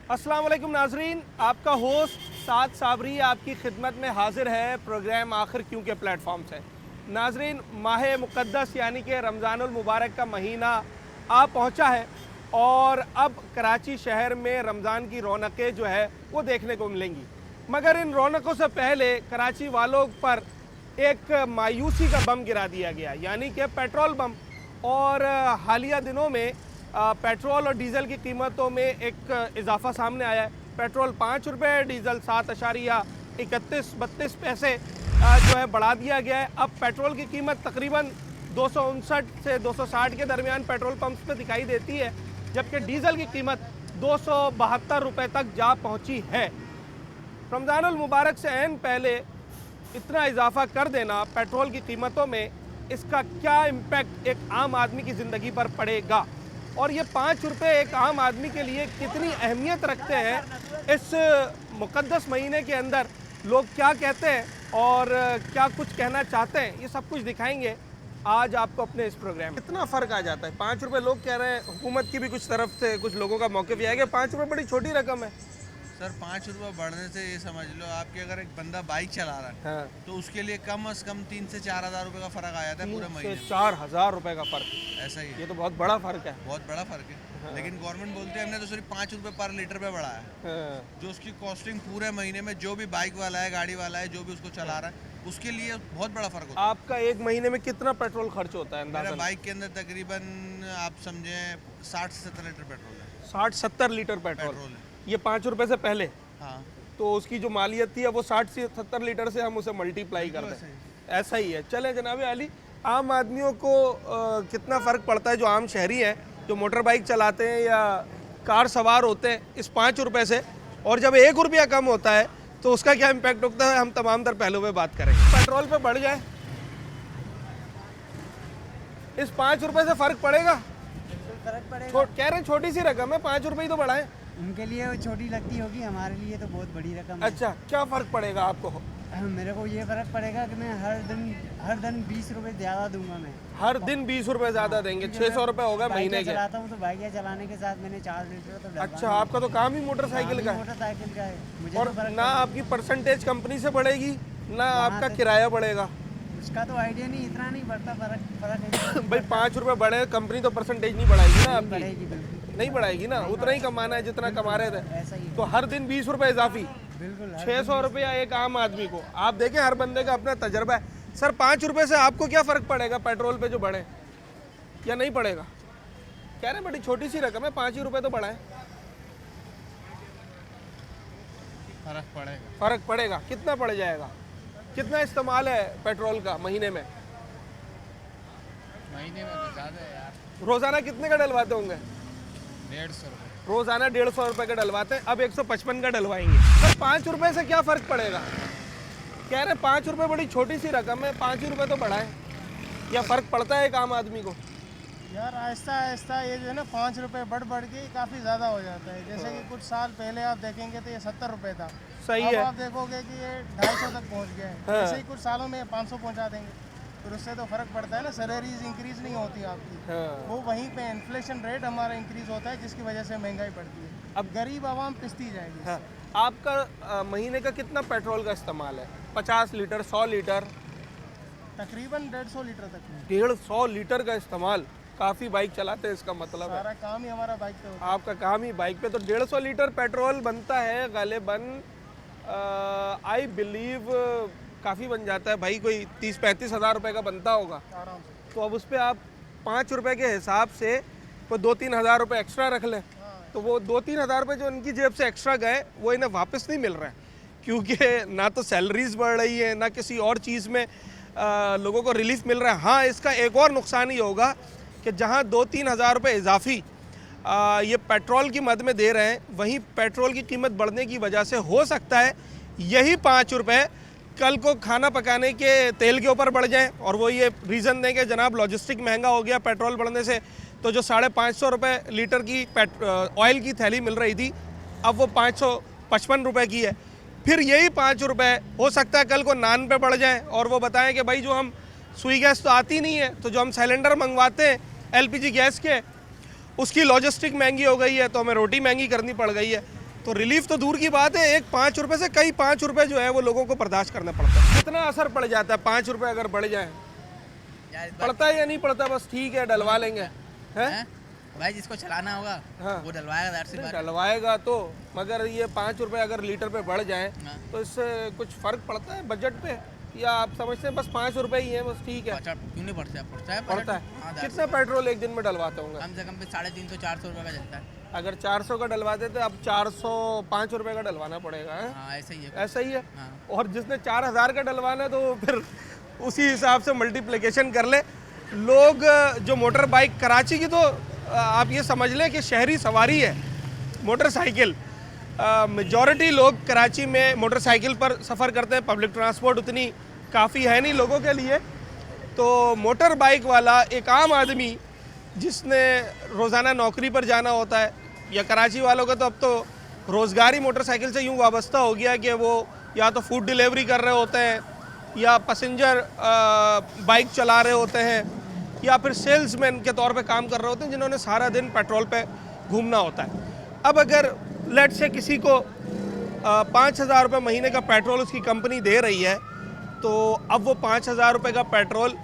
अस्सलाम वालेकुम नाजरीन, आपका होस्ट साद साबरी आपकी खिदमत में हाजिर है प्रोग्राम आखिर क्यों के प्लेटफॉर्म से। नाजरीन, माह मुक़द्दस यानी कि रमज़ानुल मुबारक का महीना आ पहुंचा है और अब कराची शहर में रमज़ान की रौनकें जो है वो देखने को मिलेंगी। मगर इन रौनकों से पहले कराची वालों पर एक मायूसी का बम गिरा दिया गया, यानी कि पेट्रोल बम। और हालिया दिनों में पेट्रोल और डीज़ल की कीमतों में एक इजाफा सामने आया है। पेट्रोल 5 रुपये, डीज़ल 7.31-32 पैसे जो है बढ़ा दिया गया है। अब पेट्रोल की कीमत तकरीबन 259 से 260 के दरमियान पेट्रोल पंप्स पे दिखाई देती है, जबकि डीज़ल की कीमत 272 रुपये तक जा पहुंची है। रमज़ानुल मुबारक से ऐन पहले इतना इजाफा कर देना पेट्रोल की कीमतों में, इसका क्या इम्पैक्ट एक आम आदमी की ज़िंदगी पर पड़ेगा और ये 5 रुपये एक आम आदमी के लिए कितनी अहमियत रखते हैं इस मुक़द्दस महीने के अंदर, लोग क्या कहते हैं और क्या कुछ कहना चाहते हैं, ये सब कुछ दिखाएंगे आज आपको अपने इस प्रोग्राम में। कितना फ़र्क आ जाता है। 5 रुपये लोग कह रहे हैं, हुकूमत की भी कुछ तरफ से कुछ लोगों का मौक़िफ़ ये है कि 5 रुपये बड़ी छोटी रकम है। सर 5 रुपये बढ़ने से ये समझ लो आपके अगर एक बंदा बाइक चला रहा है हाँ। तो उसके लिए कम से कम 3 से 4 हज़ार रुपये का फ़र्क आ जाता है पूरे महीने में। 4,000 रुपये का फ़र्क, ऐसा ही है, ये तो बहुत बड़ा फ़र्क है। बहुत बड़ा फ़र्क है। हाँ। लेकिन गवर्नमेंट बोलती है हमने तो सिर्फ 5 रुपये पर लीटर पे बढ़ाया है, हाँ। जो उसकी कॉस्टिंग पूरे महीने में जो भी बाइक वाला है, गाड़ी वाला है, जो भी उसको चला रहा है उसके लिए बहुत बड़ा फ़र्क होता है। आपका एक महीने में कितना पेट्रोल खर्च होता है मेरा अंदाज़ा? बाइक के अंदर तकरीबन आप समझें 60 से 70 लीटर पेट्रोल है। 60-70 लीटर पेट्रोल पेट्रोल है, ये 5 रुपये से पहले, हाँ। तो उसकी जो मालियत थी अब वो 60 से 70 लीटर से हम उसे मल्टीप्लाई कर बिल्कुल दें। ऐसा ही है। चले जनाब अली, आम आदमियों को कितना फ़र्क पड़ता है, जो आम शहरी हैं, जो मोटर बाइक चलाते हैं या कार सवार होते हैं, इस 5 रुपये से, और जब 1 रुपया कम होता है तो उसका क्या इम्पैक्ट होता है, हम तमाम तर पहलू पे बात करेंगे। पेट्रोल पे बढ़ जाए, इस 5 रुपये से फ़र्क पड़ेगा? फर्क पड़ेगा। कह रहे हैं छोटी सी रकम है, 5 रुपये ही तो बढ़ाएं। उनके लिए वो छोटी लगती होगी, हमारे लिए तो बहुत बड़ी रकम है। अच्छा, क्या फ़र्क पड़ेगा आपको? मेरे को ये फर्क पड़ेगा कि मैं हर दिन 20 रुपए ज़्यादा दूंगा। मैं हर दिन 20 रुपये ज़्यादा देंगे, 600 रुपये होगा महीने के। चलाता हूँ तो बाइक चलाने के साथ मैंने 4 लीटर तो अच्छा, आपका तो काम ही मोटरसाइकिल का है, मोटरसाइकिल का है। मुझे और तो फर्क ना आपकी परसेंटेज कंपनी से बढ़ेगी ना आपका किराया बढ़ेगा। उसका तो आइडिया नहीं, इतना नहीं बढ़ता फर्क है। भाई 5 रुपये बढ़े, कंपनी तो परसेंटेज नहीं बढ़ाएगी ना आपकी, बढ़ेगी बिल्कुल नहीं बढ़ाएगी ना, उतना ही कमाना है जितना कमा रहे थे। ऐसा ही है। तो हर दिन 20 रुपये इजाफी, बिल्कुल 600 रुपया एक आम आदमी को। आप देखें, हर बंदे का अपना तजर्बा है। सर 5 रुपये से आपको क्या फ़र्क पड़ेगा पेट्रोल पे जो बढ़े, या नहीं पड़ेगा? कह रहे हैं बड़ी छोटी सी रकम है, 5 ही रुपये तो बढ़ाएं। फ़र्क पड़ेगा। फ़र्क पड़ेगा, कितना पड़ जाएगा? कितना इस्तेमाल है पेट्रोल का महीने में? महीने में तो ज़्यादा है यार, रोज़ाना कितने का डलवाते होंगे? 150 रुपये। रोज़ाना 150 रुपये का डलवाते हैं, अब 155 का डलवाएंगे। सर 5 रुपये से क्या फ़र्क पड़ेगा? कह रहे हैं 5 रुपये बड़ी छोटी सी रकम है, 5 ही रुपये तो बढ़ाएं, या फ़र्क पड़ता है एक आम आदमी को? यार आहिस्ता आहिस्ता ये जो है ना 5 रुपये बढ़ के काफ़ी ज़्यादा हो जाता है। जैसे कि कुछ साल पहले आप देखेंगे तो ये 70 रुपये था, सही अब है। आप देखोगे कि ये 250 तक पहुंच गया है। हाँ। जैसे ही कुछ सालों में 500 पहुंचा देंगे, फिर उससे तो फ़र्क पड़ता है ना, सैलरीज इंक्रीज़ नहीं होती आपकी, हाँ। वो वहीं पे इन्फ्लेशन रेट हमारा इंक्रीज़ होता है, जिसकी वजह से महंगाई बढ़ती है। अब गरीब आवाम पिसती जाएगी। हाँ। आपका महीने का कितना पेट्रोल का इस्तेमाल है? 50 लीटर, 100 लीटर? तकरीबन 150 लीटर तक में। 150 लीटर का इस्तेमाल, काफ़ी बाइक चलाते हैं इसका मतलब है। सारा काम ही हमारा बाइक पे होता है। आपका काम ही बाइक पे, तो 150 लीटर पेट्रोल बनता है गालिबन, आई बिलीव काफ़ी बन जाता है भाई, कोई 30-35 हज़ार रुपये का बनता होगा। आराम से। तो अब उस पर आप 5 रुपये के हिसाब से कोई 2-3 हज़ार रुपये एक्स्ट्रा रख लें, तो वो 2-3 हज़ार रुपये जो उनकी जेब से एक्स्ट्रा गए वो इन्हें वापस नहीं मिल रहा है, क्योंकि ना तो सैलरीज बढ़ रही है ना किसी और चीज़ में लोगों को रिलीफ मिल रहा है। हाँ, इसका एक और नुकसान ये होगा कि जहाँ 2-3 हज़ार रुपये इजाफी ये पेट्रोल की मद में दे रहे हैं, वहीं पेट्रोल की कीमत बढ़ने की वजह से हो सकता है यही 5 रुपये कल को खाना पकाने के तेल के ऊपर बढ़ जाएं, और वो ये रीज़न दें कि जनाब लॉजिस्टिक महंगा हो गया पेट्रोल बढ़ने से, तो जो 550 रुपये लीटर की ऑयल की थैली मिल रही थी अब वो 555 रुपये की है। फिर यही 5 रुपये हो सकता है कल को नान पे बढ़ जाए और वो बताएं कि भाई जो हम सुई गैस तो आती नहीं है, तो जो हम सिलेंडर मंगवाते हैं एलपीजी गैस के, उसकी लॉजिस्टिक महंगी हो गई है, तो हमें रोटी महंगी करनी पड़ गई है। तो रिलीफ तो दूर की बात है, एक 5 रुपए से कई 5 रुपए जो है वो लोगों को बर्दाश्त करना पड़ता है। कितना असर पड़ जाता है 5 रुपए अगर बढ़ जाए? यार इस बार पड़ता है या नहीं पड़ता? बस ठीक है डलवा लेंगे, हैं? हैं? भाई जिसको चलाना होगा हाँ। वो डलवाएगा, ज़ाहिर सी बात है। डलवाएगा तो, मगर ये 5 रुपए अगर लीटर पे बढ़ जाए हाँ। तो इससे कुछ फर्क पड़ता है बजट पे, या आप समझते हैं बस 5 रुपए ही है बस ठीक है? अच्छा, क्यों नहीं पड़ता है? पड़ता है पड़ता हाँ, है। ज़ाहिर कितना पेट्रोल एक दिन में डलवाते होंगे? कम से कम भी 350-400 रुपये का चलता है। अगर 400 का डलवाते थे, अब 405 रुपए का डलवाना पड़ेगा, हैं? हाँ ऐसा ही है। ऐसा ही है। हाँ। और जिसने 4000 का डलवाना है तो फिर उसी हिसाब से मल्टीप्लिकेशन कर ले। लोग जो मोटर बाइक कराची की, तो आप ये समझ लें कि शहरी सवारी है मोटरसाइकिल। मेजॉरिटी लोग कराची में मोटरसाइकिल पर सफ़र करते हैं, पब्लिक ट्रांसपोर्ट उतनी काफ़ी है नहीं लोगों के लिए। तो मोटर बाइक वाला एक आम आदमी जिसने रोज़ाना नौकरी पर जाना होता है, या कराची वालों का तो अब तो रोज़गार ही मोटरसाइकिल से यूँ वाबस्ता हो गया कि वो या तो फूड डिलीवरी कर रहे होते हैं, या पैसेंजर बाइक चला रहे होते हैं, या फिर सेल्समैन के तौर पे काम कर रहे होते हैं जिन्होंने सारा दिन पेट्रोल पे घूमना होता है। अब अगर लेट से किसी को 5,000 रुपये महीने का पेट्रोल उसकी कंपनी दे रही है, तो अब वो 5,000 रुपये का पेट्रोल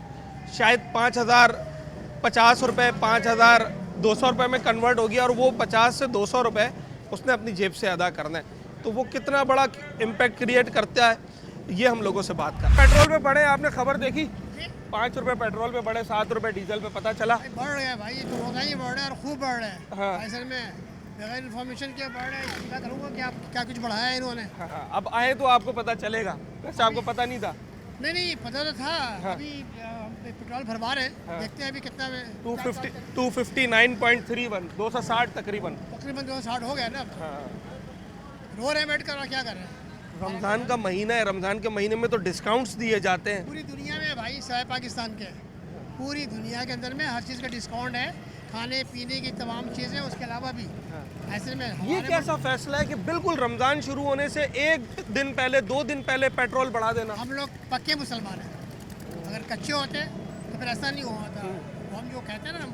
शायद 5,050 रुपये, 5,200 रुपये में कन्वर्ट हो गया, और वो 50 से 200 रुपये उसने अपनी जेब से अदा करना है। तो वो कितना बड़ा इम्पैक्ट क्रिएट करता है, ये हम लोगों से बात कर। पेट्रोल पे बढ़े, आपने खबर देखी? 5 रुपये पेट्रोल पे बढ़े, 7 रुपये डीजल पे, पता चला? बढ़ रहे हैं भाई, तो रोज़ाना ही बढ़ रहे हैं और खूब बढ़ रहे हैं। हाँ। असल में बगैर इन्फॉर्मेशन के बढ़ रहे हैं। क्या करूँगा कि आप क्या कुछ बढ़ाया है इन्होंने? हाँ, अब आए तो आपको पता चलेगा, वैसे आपको पता नहीं था। नहीं पता तो था। अभी हम पेट्रोल भरवा रहे हैं, देखते हैं अभी कितना में। 259.31, 260 तकरीबन। तकरीबन 260 हो गया ना। रो रहे हैं, वेट कर रहा, क्या कर रहे हैं? रमज़ान का महीना है, रमज़ान के महीने में तो डिस्काउंट्स दिए जाते हैं। पूरी दुनिया में भाई, सिवाय पाकिस्तान के, पूरी दुनिया के अंदर में हर चीज़ का डिस्काउंट है, खाने पीने की तमाम चीज़ें, उसके अलावा भी। ऐसे में ये हमारे कैसा फैसला है कि बिल्कुल रमज़ान शुरू होने से 1 दिन पहले, 2 दिन पहले पेट्रोल बढ़ा देना? हम लोग पक्के मुसलमान हैं। अगर कच्चे होते तो फिर ऐसा नहीं हुआ था। हम जो कहते हैं ना,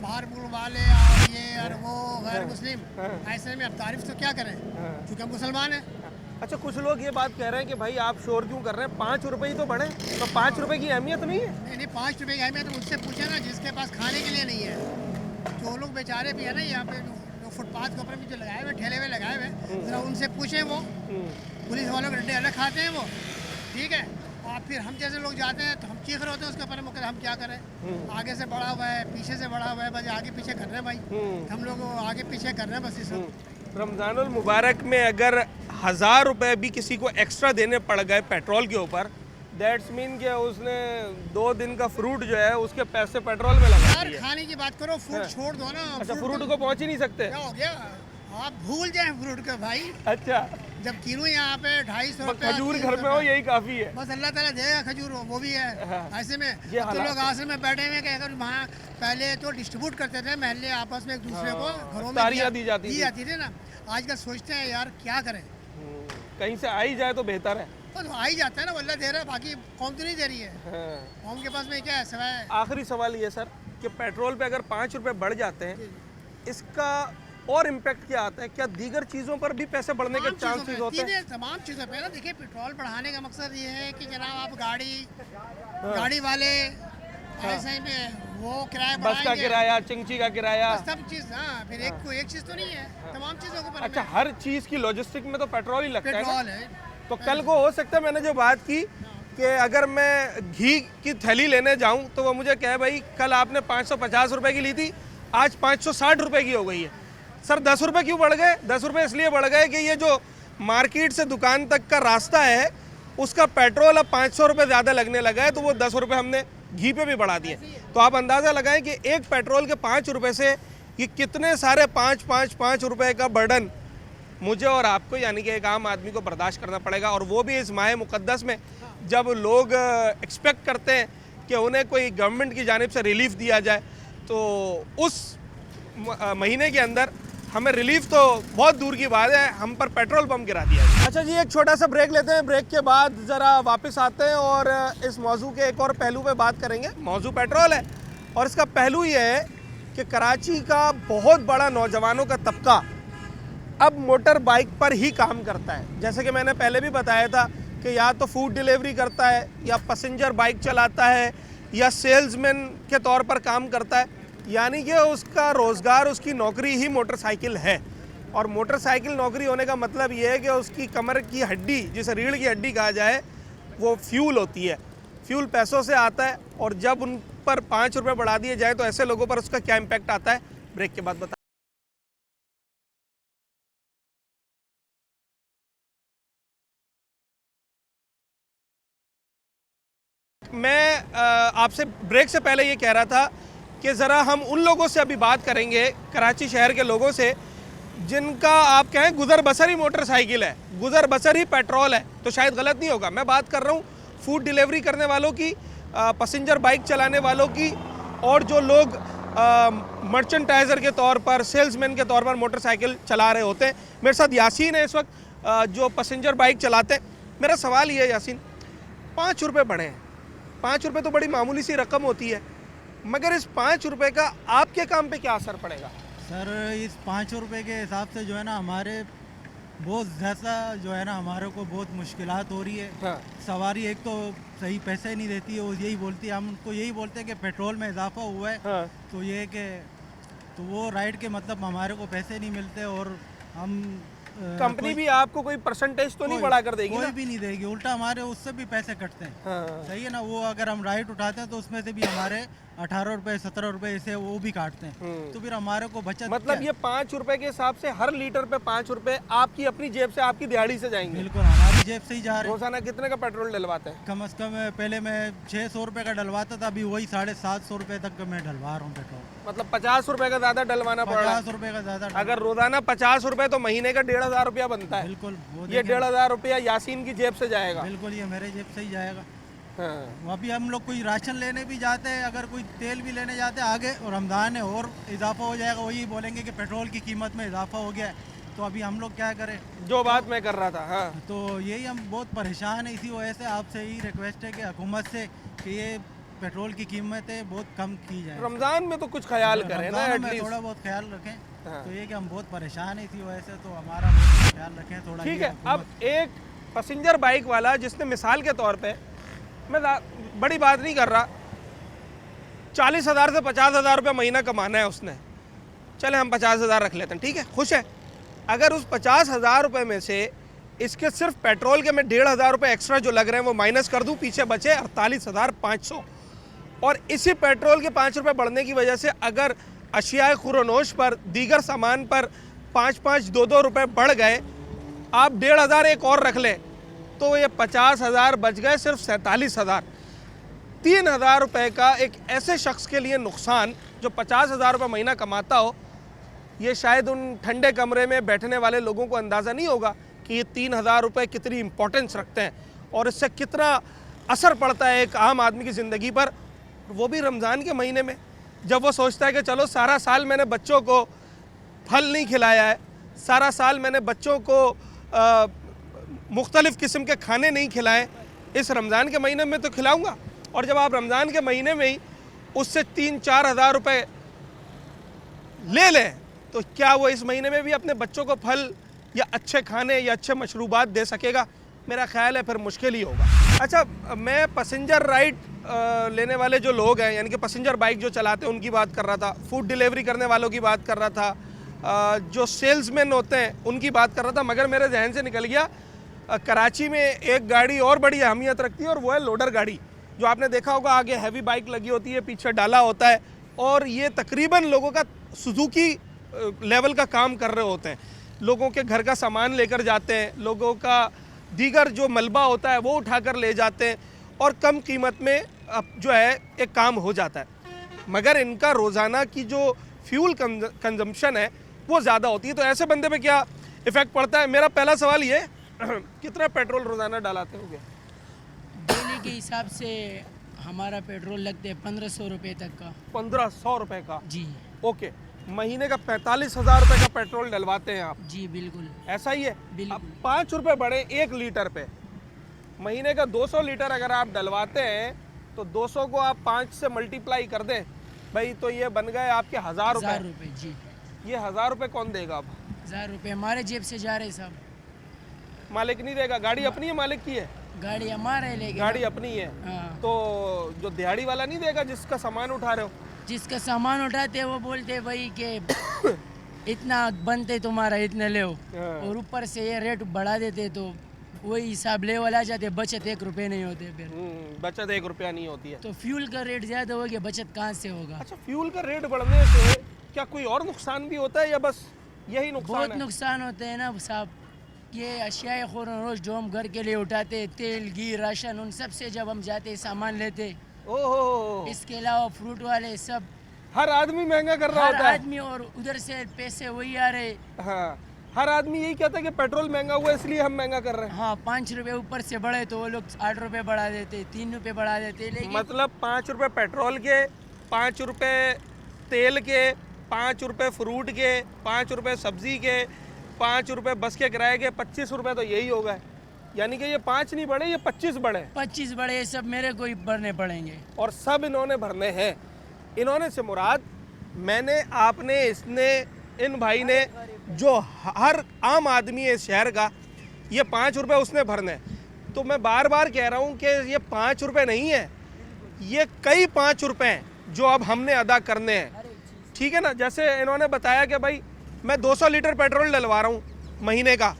बाहर मुल्क वाले और ये और वो गैर मुस्लिम, ऐसे में अब तारीफ तो क्या करें, क्योंकि हम मुसलमान हैं। अच्छा, कुछ लोग ये बात कह रहे हैं कि भाई आप शोर क्यों कर रहे हैं, 5 रुपये ही तो बढ़े, तो 5 रुपये की अहमियत नहीं है? नहीं 5 रुपये की अहमियत तो मुझसे पूछे ना, जिसके पास खाने के लिए नहीं है। जो लोग बेचारे भी है ना यहाँ पे, जो फुटपाथ के ऊपर भी जो लगाए हुए, ठेले हुए लगाए हुए, जरा उनसे पूछें। वो पुलिस वालों के डंडे अलग खाते हैं वो, ठीक है। और फिर हम जैसे लोग जाते हैं तो हम चीख रहे होते हैं उसके ऊपर, हम क्या करें? आगे से बढ़ा हुआ है, पीछे से बढ़ा हुआ है, बस आगे पीछे कर रहे हैं भाई। हम लोग आगे पीछे कर रहे हैं बस, इस रमज़ानुल मुबारक में अगर 1000 रुपये भी किसी को एक्स्ट्रा देने पड़ गए पेट्रोल के ऊपर, दैट्स मीन कि उसने 2 दिन का फ्रूट जो है उसके पैसे पेट्रोल में लगा यार दिए। खाने की बात करो, फ्रूट छोड़ दो ना। अच्छा, फ्रूट को पहुंच ही नहीं सकते? क्या हो गया? आप भूल जाए फ्रूट का भाई। अच्छा, जब किलो यहाँ पे 250 बस रुपये, खजूर घर में हो यही काफ़ी है। बस अल्लाह ताला देगा खजूर, वो भी है। ऐसे में ये अब तो हालात लोग आश्रम में बैठे हुए हैं कि अगर वहाँ पहले तो डिस्ट्रीब्यूट करते थे महल्ले आपस में, एक दूसरे को घरों में तारियां दी जाती थी ना। आजकल सोचते हैं यार क्या करें, कहीं से आ ही जाए तो बेहतर है। तो आ ही जाता है ना, अल्लाह दे रहा है, बाकी कौम तो नहीं दे रही है। हाँ। कौम के पास में क्या है सिवाय। आखिरी सवाल ये सर कि पेट्रोल पे अगर 5 रुपये बढ़ जाते हैं, इसका और इम्पैक्ट क्या आता है? क्या दीगर चीज़ों पर भी पैसे बढ़ने के चांसेस होते हैं? तमाम चीज़ों पे ना, देखिए पेट्रोल बढ़ाने का मकसद ये है कि जनाब आप गाड़ी वाले ऐसे में वो किराया बस का किराया, चिंची का किराया, सब चीज़। हाँ, फिर एक चीज़ तो नहीं है, तमाम चीज़ों के ऊपर अच्छा हर चीज़ की लॉजिस्टिक में तो पेट्रोल ही लगता है ना? पेट्रोल है। तो कल को हो सकता है, मैंने जो बात की कि अगर मैं घी की थैली लेने जाऊं तो वो मुझे कहे भाई कल आपने 550 रुपए की ली थी, आज 560 रुपए की हो गई है। सर 10 रुपए क्यों बढ़ गए? 10 रुपए इसलिए बढ़ गए कि ये जो मार्केट से दुकान तक का रास्ता है उसका पेट्रोल अब 500 रुपये ज़्यादा लगने लगा है, तो वो 10 रुपये हमने घी पे भी बढ़ा दिए। तो आप अंदाज़ा लगाएं कि एक पेट्रोल के 5 रुपये से ये कितने सारे 5 रुपये का बर्डन मुझे और आपको, यानी कि एक आम आदमी को बर्दाश्त करना पड़ेगा। और वो भी इस माह मुक़द्दस में, जब लोग एक्सपेक्ट करते हैं कि उन्हें कोई गवर्नमेंट की जानिब से रिलीफ दिया जाए, तो उस महीने के अंदर हमें रिलीफ तो बहुत दूर की बात है, हम पर पेट्रोल पंप गिरा दिया है। अच्छा जी, एक छोटा सा ब्रेक लेते हैं, ब्रेक के बाद ज़रा वापस आते हैं और इस मौजू के एक और पहलू पे बात करेंगे। मौजू पेट्रोल है और इसका पहलू ये है कि कराची का बहुत बड़ा नौजवानों का तबका अब मोटर बाइक पर ही काम करता है। जैसे कि मैंने पहले भी बताया था कि या तो फूड डिलीवरी करता है, या पैसेंजर बाइक चलाता है, या सेल्समैन के तौर पर काम करता है, यानी कि उसका रोज़गार, उसकी नौकरी ही मोटरसाइकिल है। और मोटरसाइकिल नौकरी होने का मतलब ये है कि उसकी कमर की हड्डी, जिसे रीढ़ की हड्डी कहा जाए, वो फ्यूल होती है। फ्यूल पैसों से आता है, और जब उन पर 5 रुपये बढ़ा दिए जाए तो ऐसे लोगों पर उसका क्या इम्पैक्ट आता है, ब्रेक के बाद बता। मैं आपसे ब्रेक से पहले ये कह रहा था कि ज़रा हम उन लोगों से अभी बात करेंगे, कराची शहर के लोगों से, जिनका आप कहें गुज़र बसर ही मोटरसाइकिल है, गुज़र बसर ही पेट्रोल है, तो शायद गलत नहीं होगा। मैं बात कर रहा हूँ फूड डिलीवरी करने वालों की, पैसेंजर बाइक चलाने वालों की, और जो लोग मर्चेंटाइज़र के तौर पर, सेल्समैन के तौर पर मोटरसाइकिल चला रहे होते हैं। मेरे साथ यासीन है इस वक्त, जो पैसेंजर बाइक चलाते हैं। मेरा सवाल ये है यासीन, 5 रुपये बढ़े हैं, 5 रुपये तो बड़ी मामूली सी रकम होती है, मगर इस 5 रुपये का आपके काम पे क्या असर पड़ेगा? सर इस 5 रुपए के हिसाब से जो है ना हमारे बहुत ज़्यादा जो है ना हमारे को बहुत मुश्किलात हो रही है। हाँ। सवारी एक तो सही पैसे नहीं देती है, वो यही बोलती है, हम उनको यही बोलते हैं कि पेट्रोल में इजाफा हुआ है। हाँ। तो ये है कि तो वो राइड के मतलब हमारे को पैसे नहीं मिलते, और हम कंपनी भी आपको कोई परसेंटेज तो नहीं बढ़ा कर देगी कोई ना? भी नहीं देगी, उल्टा हमारे उससे भी पैसे कटते हैं। हाँ। सही है ना, वो अगर हम राइड उठाते हैं तो उसमें से भी हमारे 18 रुपए 17 रुपए से वो भी काटते हैं। तो फिर हमारे को बचत मतलब ये 5 रुपए के हिसाब से हर लीटर पे 5 रुपए आपकी अपनी जेब से, आपकी दिहाड़ी से जाएंगे। बिल्कुल हमारी जेब से ही जा रहे हैं। रोजाना कितने का पेट्रोल डलवाते हैं? कम से कम पहले मैं 600 रुपए का डलवाता था, अभी वही 750 रुपए तक का मैं डलवा रहा हूँ पेट्रोल। मतलब 50 रुपए का ज्यादा डलवाना पड़ रहा है। 50 रुपए का ज्यादा अगर रोजाना 50 रुपए तो महीने का 1,500 रुपया बनता है। बिल्कुल वो ये 1,500 रुपया यासीन की जेब से जाएगा। बिल्कुल ये मेरे जेब से ही जाएगा। हाँ। अभी हम लोग कोई राशन लेने भी जाते हैं, अगर कोई तेल भी लेने जाते हैं, आगे और रमज़ान है और इजाफा हो जाएगा, वही बोलेंगे कि पेट्रोल की कीमत में इजाफा हो गया है, तो अभी हम लोग क्या करें? जो बात मैं कर रहा था। हाँ। तो यही हम बहुत परेशान हैं। इसी वजह से आपसे यही रिक्वेस्ट है कि हुकूमत से कि ये पेट्रोल की कीमतें बहुत कम की जाए। रमजान में तो कुछ ख्याल करें ना, रमज़ान में एटलीस्ट। थोड़ा बहुत ख्याल रखें। हाँ। तो ये कि हम बहुत परेशान हैं इसी वजह से, तो हमारा बहुत ख्याल रखें थोड़ा। ठीक ये है। हुकूमत- अब एक पैसेंजर बाइक वाला, जिसने मिसाल के तौर पे, मैं बड़ी बात नहीं कर रहा, 40,000 से 50,000 रुपये महीना कमाना है उसने, चले हम 50,000 रख लेते हैं, ठीक है, खुश है। अगर उस 50,000 रुपये में से इसके सिर्फ पेट्रोल के मैं 1,500 रुपये एक्स्ट्रा जो लग रहे हैं वो माइनस कर दूं, पीछे बचे 48,500, और इसी पेट्रोल के 5 रुपये बढ़ने की वजह से अगर अशियाए खुरोनोश पर, दीगर सामान पर 5-5, 2-2 रुपये बढ़ गए, आप 1,500 एक और रख लें, तो ये 50,000 बच गए सिर्फ 47,000। 3,000 रुपये का एक ऐसे शख्स के लिए नुकसान जो 50,000 रुपये महीना कमाता हो, ये शायद उन ठंडे कमरे में बैठने वाले लोगों को अंदाज़ा नहीं होगा कि ये 3,000 रुपये कितनी इंपॉर्टेंस रखते हैं और इससे कितना असर पड़ता है एक आम आदमी की ज़िंदगी पर, वो भी रमज़ान के महीने में, जब वो सोचता है कि चलो सारा साल मैंने बच्चों को फल नहीं खिलाया है, सारा साल मैंने बच्चों को मुख्तलिफ़ किस्म के खाने नहीं खिलाए, इस रमज़ान के महीने में तो खिलाऊंगा। और जब आप रमज़ान के महीने में ही उससे 3-4 हज़ार रुपये ले लें, तो क्या वो इस महीने में भी अपने बच्चों को फल या अच्छे खाने या अच्छे मशरूबात दे सकेगा? मेरा ख्याल है फिर मुश्किल ही होगा। अच्छा, मैं पैसेंजर राइड लेने वाले जो लोग हैं, यानी कि पैसेंजर बाइक जो चलाते हैं, उनकी बात कर रहा था, फूड डिलीवरी करने वालों की बात कर रहा था, जो सेल्समैन होते हैं उनकी बात कर रहा था, मगर मेरे जहन से निकल गया, कराची में एक गाड़ी और बड़ी अहमियत रखती है और वो है लोडर गाड़ी, जो आपने देखा होगा आगे हैवी बाइक लगी होती है, पीछे डाला होता है, और ये तकरीबन लोगों का सुजुकी लेवल का काम कर रहे होते हैं, लोगों के घर का सामान लेकर जाते हैं, लोगों का दीगर जो मलबा होता है वो उठाकर ले जाते हैं, और कम कीमत में जो है एक काम हो जाता है, मगर इनका रोज़ाना की जो फ्यूल कंजम्पशन है वो ज़्यादा होती है। तो ऐसे बंदे पे क्या इफ़ेक्ट पड़ता है? मेरा पहला सवाल ये, कितना पेट्रोल रोज़ाना डालाते होंगे? डेली के हिसाब से हमारा पेट्रोल लगते हैं 1,500 रुपये तक का। 1,500 रुपये का? जी ओके, महीने का 45,000 रुपये का पेट्रोल डलवाते हैं आप? जी बिल्कुल। ऐसा ही है। बिल्कुल। अब 5 रुपये बढ़े 1 लीटर पे, महीने का 200 लीटर अगर आप डलवाते हैं तो 200 को आप 5 से मल्टीप्लाई कर दें भाई, तो ये बन गए आपके 1,000 रुपये। जी। ये 1,000 रुपये कौन देगा अब? 1000 रुपये हमारे जेब से जा रहे सब। मालिक नहीं देगा? गाड़ी अपनी है मालिक की है? गाड़ी हमारे लेके गाड़ी अपनी है। हाँ। तो जो दिहाड़ी वाला नहीं देगा जिसका सामान उठा रहे हो? जिसका सामान उठाते वो बोलते भाई कि इतना बनते तुम्हारा इतने ले हाँ। और ऊपर से ये रेट बढ़ा देते तो वही हिसाब लेवल आ जाते, बचत 1 रुपये नहीं होते फिर। बचत 1 रुपया नहीं होती है। तो फ्यूल का रेट ज़्यादा हो गया, बचत कहाँ से होगा? अच्छा, फ्यूल का रेट बढ़ने से क्या कोई और नुकसान भी होता है या बस यही नुकसान बहुत है? नुकसान होते हैं ना साहब। ये अशियाए रोज जो हम घर के लिए उठाते हैं, तेल घी राशन, उन सब से जब हम जाते सामान लेते, ओहो, इसके अलावा फ्रूट वाले सब, हर आदमी महंगा कर रहा हर होता है। आदमी, और उधर से पैसे वही आ रहे। हाँ, हर आदमी यही कहता है कि पेट्रोल महंगा हुआ है इसलिए हम महंगा कर रहे हैं। हाँ, 5 रुपए ऊपर से बढ़े तो वो लोग 8 रुपए बढ़ा देते, 3 रुपए बढ़ा देते। लेकिन मतलब 5 रुपए पेट्रोल के, 5 रुपए तेल के, 5 रुपए फ्रूट के, 5 रुपए सब्जी के, 5 रुपए बस के किराए के, 25 रुपए तो यही हो गए। यानी कि ये 5 नहीं बढ़े, ये 25 बढ़े 25 बढ़े, ये सब मेरे को ही भरने पड़ेंगे। और सब इन्होंने भरने हैं। इन्होंने से मुराद मैंने, आपने, इसने, इन भाई ने, जो हर आम आदमी है इस शहर का, ये 5 रुपए उसने भरने हैं। तो मैं बार बार कह रहा हूँ कि ये 5 रुपए नहीं है, ये कई 5 रुपए हैं जो अब हमने अदा करने हैं। ठीक है ना? जैसे इन्होंने बताया कि भाई मैं 200 लीटर पेट्रोल डलवा रहा हूँ महीने का,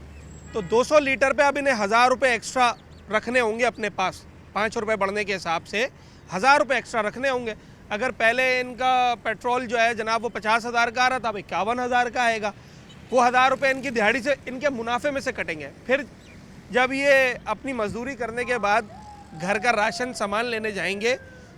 तो 200 लीटर पे अब इन्हें 1000 रुपये एक्स्ट्रा रखने होंगे अपने पास। 5 रुपये बढ़ने के हिसाब से 1000 रुपये एक्स्ट्रा रखने होंगे। अगर पहले इनका पेट्रोल जो है जनाब वो 50,000 का आ रहा था, अब 51,000 का आएगा। वो 1000 रुपये इनकी दिहाड़ी से, इनके मुनाफे में से कटेंगे। फिर जब ये अपनी मजदूरी करने के बाद घर का राशन सामान लेने जाएंगे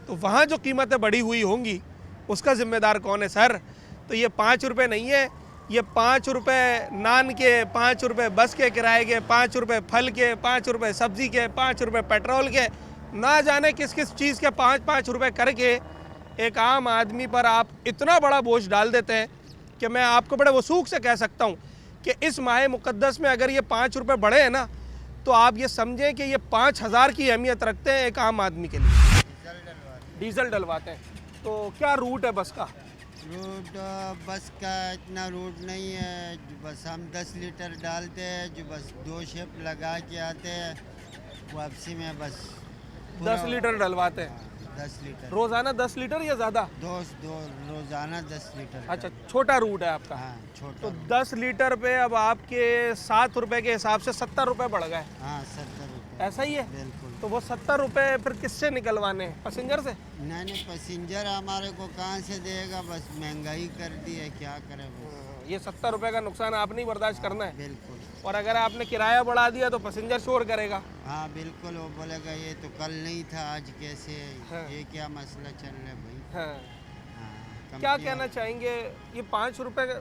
तो वहाँ जो कीमतें बढ़ी हुई होंगी उसका ज़िम्मेदार कौन है सर? तो ये 5 रुपये नहीं है, ये 5 रुपये नान के, 5 रुपये बस के किराए के, 5 रुपये फल के, 5 रुपये सब्जी के, 5 रुपये पेट्रोल के, ना जाने किस किस चीज़ के 5-5 रुपये करके एक आम आदमी पर आप इतना बड़ा बोझ डाल देते हैं कि मैं आपको बड़े वसूख से कह सकता हूँ कि इस माह मुक़द्दस में अगर ये 5 रुपये बढ़े हैं ना, तो आप ये समझें कि ये 5000 की अहमियत रखते हैं एक आम आदमी के लिए। डीजल डलवाते हैं। तो क्या रूट है बस का? रूट बस का इतना रूट नहीं है, जो बस हम 10 लीटर डालते हैं, जो बस 2 शिफ्ट लगा के आते हैं, वापसी में बस 10 लीटर डलवाते हैं 10 लीटर रोज़ाना? 10 लीटर या ज़्यादा? दो रोज़ाना 10 लीटर। अच्छा, छोटा रूट है आपका। हाँ, छोटा तो रूट। 10 लीटर पे अब आपके 7 रुपये के हिसाब से 70 रुपये बढ़ गए। हाँ, 70 रुपये। ऐसा ही है? बिल्कुल। तो वो 70 रुपये फिर किससे निकलवाने हैं? पैसेंजर से? नहीं, पैसेंजर हमारे को कहाँ से देगा? बस महंगाई कर दी है, क्या करें बस। ये 70 रुपये का नुकसान आपने ही बर्दाश्त करना है। बिल्कुल। और अगर आपने किराया बढ़ा दिया तो पैसेंजर शोर करेगा। हाँ बिल्कुल, वो बोलेगा ये तो कल नहीं था, आज कैसे? हाँ। ये क्या मसला चल रहा है भाई? हाँ। हाँ, क्या कंपनी कहना चाहेंगे? ये 5 रुपये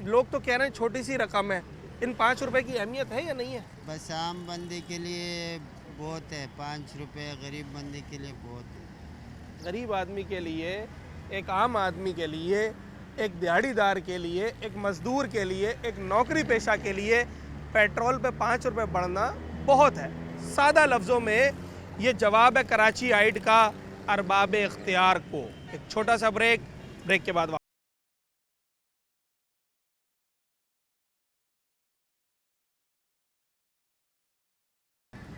लोग तो कह रहे हैं छोटी सी रकम है, इन 5 रुपये की अहमियत है या नहीं है? बस आम बंदे के लिए बहुत है 5 रुपये, गरीब बंदे के लिए बहुत है। गरीब आदमी के लिए, एक आम आदमी के लिए, एक दिहाड़ीदार के लिए, एक मज़दूर के लिए, एक नौकरी पेशा के लिए पेट्रोल पे 5 रुपये बढ़ना बहुत है। सादा लफ्ज़ों में ये जवाब है कराची आइड का अरबाब इख्तियार को। एक छोटा सा ब्रेक के बाद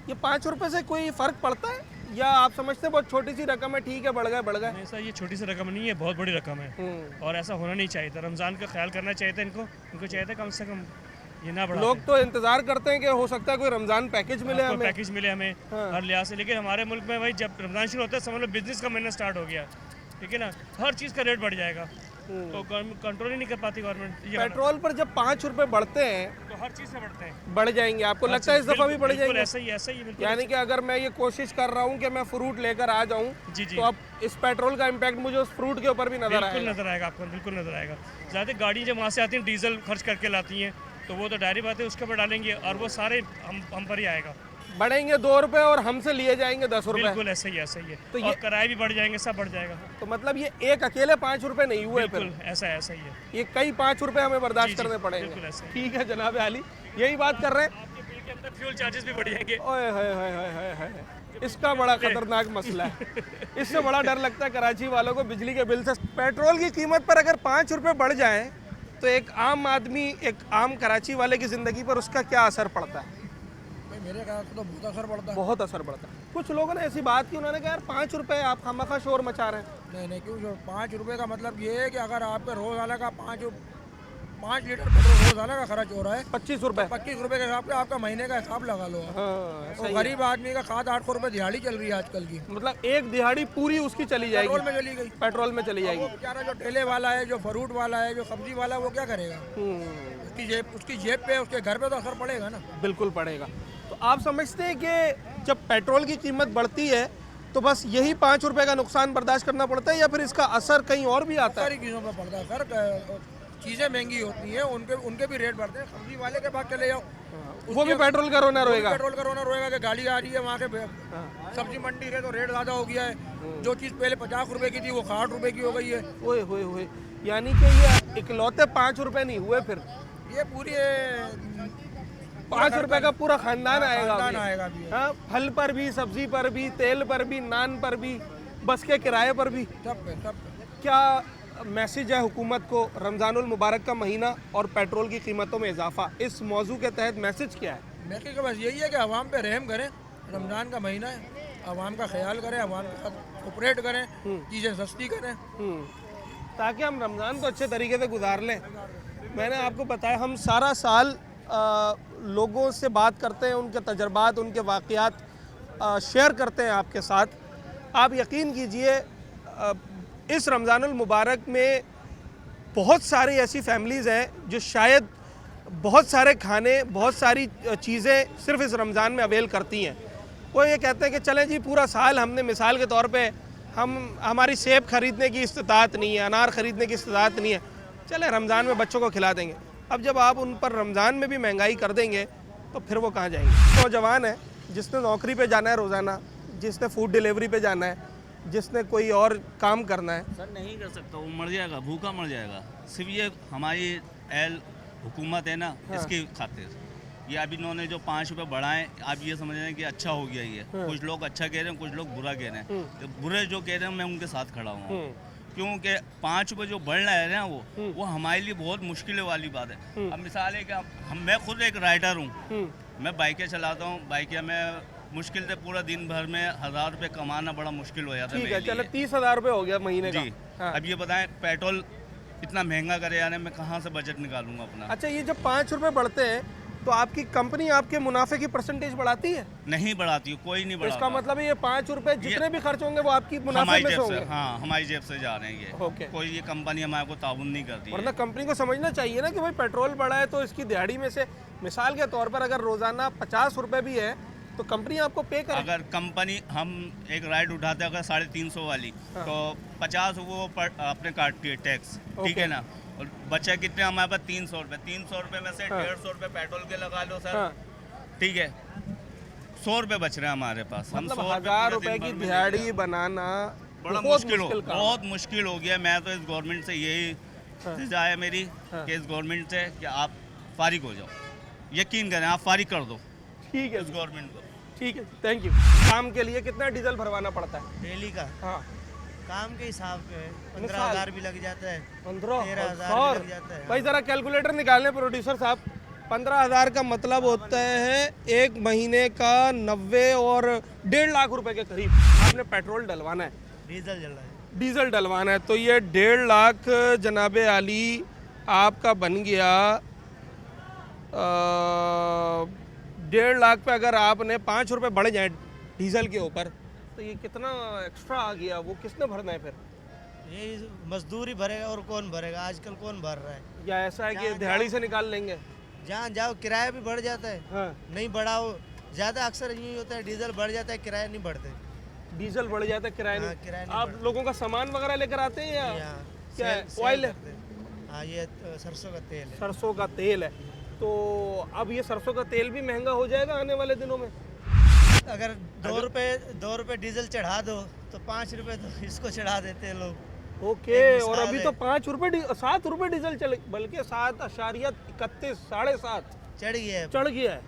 ये 5 रुपये से कोई फ़र्क पड़ता है या आप समझते हैं बहुत छोटी सी रकम है, ठीक है, बढ़ गए? ऐसा ये छोटी सी रकम नहीं है, बहुत बड़ी रकम है और ऐसा होना नहीं चाहिए था। रमज़ान का ख्याल करना चाहिए था इनको चाहिए था कम से कम ये ना बढ़ा। लोग तो इंतजार करते हैं कि हो सकता है कोई रमज़ान पैकेज मिले हमें। पैकेज मिले हमें हर लिहाज से, लेकिन हमारे मुल्क में भाई जब रमज़ान शुरू होता है समझ लो बिजनेस का महीना स्टार्ट हो गया, ठीक है ना, हर चीज़ का रेट बढ़ जाएगा तो कंट्रोल ही नहीं कर पाती गवर्नमेंट। पेट्रोल पर जब 5 रुपये बढ़ते हैं तो हर चीज़ से बढ़ते हैं, बढ़ जाएंगे। आपको लगता है इस दफ़ा भी बढ़ जाएंगे? ऐसा ही बिल्कुल। यानी कि अगर मैं ये कोशिश कर रहा हूँ कि मैं फ्रूट लेकर आ जाऊँ, तो अब इस पेट्रोल का इम्पैक्ट मुझे उस फ्रूट के ऊपर भी नजर आएगा। बिल्कुल नजर आएगा आपको, बिल्कुल नजर आएगा। ज़्यादा गाड़ी जब वहाँ से आती हैं डीजल खर्च करके लाती हैं तो वो तो डायरी बात है, उसके ऊपर डालेंगे और वो सारे हम पर ही आएगा। बढ़ेंगे 2 रुपये और हमसे लिए जाएंगे 10 रुपये। बिल्कुल ऐसा ही है। तो और किराए भी बढ़ जाएंगे, सब बढ़ जाएगा। तो मतलब ये एक अकेले 5 रुपये नहीं हुए, फिर ऐसा ही है। ये कई 5 रुपये हमें बर्दाश्त करने पड़ेंगे। ठीक है जनाब आली, यही बात कर रहे हैं। आपके बिल के अंदर फ्यूल चार्जेस भी बढ़ जाएंगे। ओए होए, इसका बड़ा खतरनाक मसला है। इससे बड़ा डर लगता है कराची वालों को बिजली के बिल से। पेट्रोल की कीमत पर अगर 5 रुपये बढ़ जाए तो एक आम आदमी, एक आम कराची वाले की ज़िंदगी पर उसका क्या असर पड़ता है? भाई मेरे ख्याल से तो बहुत असर पड़ता है। बहुत असर पड़ता है। कुछ लोगों ने ऐसी बात की, उन्होंने कहा यार 5 रुपए आप खामखा शोर मचा रहे हैं। नहीं नहीं, क्यों 5 रुपये का मतलब ये है कि अगर आपके रोज़ाना का 5 लीटर पेट्रोल रोज़ाना का खर्च हो रहा है 25 रुपए। 25 रुपए के हिसाब से आपका महीने का हिसाब लगा लो। हाँ, तो गरीब आदमी का 700-800 रुपये दिहाड़ी चल रही है आजकल की, मतलब एक दिहाड़ी पूरी उसकी चली जाएगी, पेट्रोल में चली गई। पेट्रोल में चली वो जाएगी। बेचारा जो ठेले वाला है, जो फ्रूट वाला है, जो सब्जी वाला है, वो क्या करेगा? उसकी जेब पे, उसके घर पे तो असर पड़ेगा ना। बिल्कुल पड़ेगा। तो आप समझते हैं कि जब पेट्रोल की कीमत बढ़ती है तो बस यही 5 रुपए का नुकसान बर्दाश्त करना पड़ता है, या फिर इसका असर कहीं और भी आता है? सारी चीज़ों पर पड़ता है सर। चीज़ें महंगी होती हैं, उनके भी रेट बढ़ते हैं। सब्जी वाले के पास चले जाओ, वो भी पेट्रोल का रोना रोएगा। पेट्रोल का रोना रोएगा कि गाड़ी आ रही है वहाँ के सब्जी मंडी है तो रेट ज़्यादा हो गया है। जो चीज़ पहले 50 रुपए की थी वो 60 रुपए की हो गई है। ओए होए होए, यानी कि ये इकलौते 5 रुपए नहीं हुए, फिर ये पूरी 5 रुपए का पूरा खानदान आएगा खानदान अभी। आएगा अभी। हाँ, फल पर भी, सब्जी पर भी, तेल पर भी, नान पर भी, बस के किराए पर भी। सब पे। क्या मैसेज है हुकूमत को? रमज़ानुल मुबारक का महीना और पेट्रोल की कीमतों में इजाफा, इस मौजू के तहत मैसेज क्या है? मेरे के बस यही है कि आवाम पे रहम करें। रमज़ान का महीना है, आवाम का ख्याल करें, आवाम के साथ कोऑपरेट करें, चीज़ें सस्ती करें, ताकि हम रमज़ान तो अच्छे तरीके से गुजार लें। मैंने आपको बताया, हम सारा साल लोगों से बात करते हैं, उनके तजर्बात, उनके वाक़यात शेयर करते हैं आपके साथ। आप यकीन कीजिए, इस रमज़ानुल मुबारक में बहुत सारी ऐसी फैमिलीज़ हैं जो शायद बहुत सारे खाने, बहुत सारी चीज़ें सिर्फ इस रमज़ान में अवेल करती हैं। वो ये कहते हैं कि चलें जी, पूरा साल हमने, मिसाल के तौर पे हमारी सेब ख़रीदने की इस्तिताअत नहीं है, अनार ख़रीदने की इस्तिताअत नहीं है, चले रमज़ान में बच्चों को खिला देंगे। अब जब आप उन पर रमज़ान में भी महंगाई कर देंगे तो फिर वो कहाँ जाएंगे? नौजवान है जिसने नौकरी पे जाना है रोज़ाना, जिसने फूड डिलीवरी पे जाना है, जिसने कोई और काम करना है। सर नहीं कर सकता, वो मर जाएगा, भूखा मर जाएगा। सिर्फ ये हमारी हुकूमत है ना, इसकी खातिर ये अभी इन्होंने जो 5 रुपये बढ़ाएं, आप ये समझ रहे हैं कि अच्छा हो गया ये। कुछ लोग अच्छा कह रहे हैं, कुछ लोग बुरा कह रहे हैं। तो बुरे जो कह रहे हैं मैं उनके साथ खड़ा हूँ, क्योंकि 5 रुपये जो बढ़ रहा है ना वो हमारे लिए बहुत मुश्किल वाली बात है। अब मिसाल है कि मैं खुद एक राइडर हूँ, मैं बाइकें चलाता हूँ। बाइकें में मुश्किल से पूरा दिन भर में 1000 रुपये कमाना बड़ा मुश्किल हो जाता है। ठीक है, चलो 30,000 रुपये हो गया महीने का। जी। हाँ। अब ये बताएं, पेट्रोल इतना महंगा करे यार, मैं कहाँ से बजट निकालूंगा अपना? अच्छा, ये जब 5 रुपये बढ़ते हैं तो आपकी कंपनी आपके मुनाफे की परसेंटेज बढ़ाती है? नहीं बढ़ाती, कोई नहीं तो बढ़ाता। इसका मतलब है ये 5 रुपए जितने भी खर्च होंगे वो आपकी मुनाफे हमारी में से जेब होंगे? से, हाँ हमारी जेब से जा रहे हैं ये। ओके। कोई ये कंपनी हमारे को ताउन नहीं करती है। वरना कंपनी को समझना चाहिए ना कि भाई पेट्रोल बढ़ा है तो इसकी दिहाड़ी में से, मिसाल के तौर पर अगर रोजाना 50 रुपए भी है तो कंपनी आपको पे करे। अगर कंपनी, हम एक राइड उठाते हैं अगर 350 वाली, तो 50 वो अपने काटती है टैक्स, ठीक है ना। और बचा कितने हमारे पास? 300 रुपये। 300 रुपये में से 150 रुपये पेट्रोल के लगा लो सर, ठीक है, 100 रुपये बच रहे हैं हमारे पास। हम मतलब 1,000 रुपए की दिहाड़ी बनाना बड़ा बहुत मुश्किल हो गया। मैं तो इस गवर्नमेंट से यही सजा है मेरी कि इस गवर्नमेंट से कि आप फारिग हो जाओ, यकीन करें आप फारिग कर दो ठीक है इस गवर्नमेंट को। ठीक है, थैंक यू। काम के लिए कितना डीजल भरवाना पड़ता है डेली का? हाँ, काम के हिसाब पे मिसाल? 15,000 भी लग जाता है, 15,000 13,000 लग जाता है। भाई जरा कैलकुलेटर निकालने प्रोड्यूसर साहब। 15,000 का मतलब होता है एक महीने का 90 और 1.5 लाख रुपए के करीब आपने पेट्रोल डलवाना है, डीजल जल रहा है, डीजल डलवाना है। तो ये 1.5 लाख जनाबे आली आपका बन गया 1.5 लाख पे अगर आपने 5 रुपए बढ़ जाए डीजल के ऊपर तो ये कितना एक्स्ट्रा आ गया, वो किसने भरना है फिर? ये मजदूर ही भरेगा और कौन भरेगा? आजकल कौन भर रहा है? या ऐसा है कि दिहाड़ी से निकाल लेंगे? जहाँ जाओ किराया भी बढ़ जाता है। हाँ, नहीं बढ़ाओ, ज़्यादा अक्सर यही होता है, डीजल बढ़ जाता है, किराया नहीं बढ़ते। डीजल बढ़ जाता है, किराया हाँ, नहीं। किराया नहीं आप लोगों का सामान वगैरह लेकर आते हैं या यहाँ क्या है? सेल ऑयल है? करते हैं। हाँ, ये सरसों का तेल है। सरसों का तेल है। तो अब ये सरसों का तेल भी महंगा हो जाएगा आने वाले दिनों में? अगर 2 रुपये डीजल चढ़ा दो तो 5 रुपये तो इसको चढ़ा देते हैं लोग। ओके, एक और मिसाल अभी है। तो 5 रुपये 7 रुपये डीजल चले, बल्कि 7.31 7.5 चढ़ गया है, चढ़ गया है।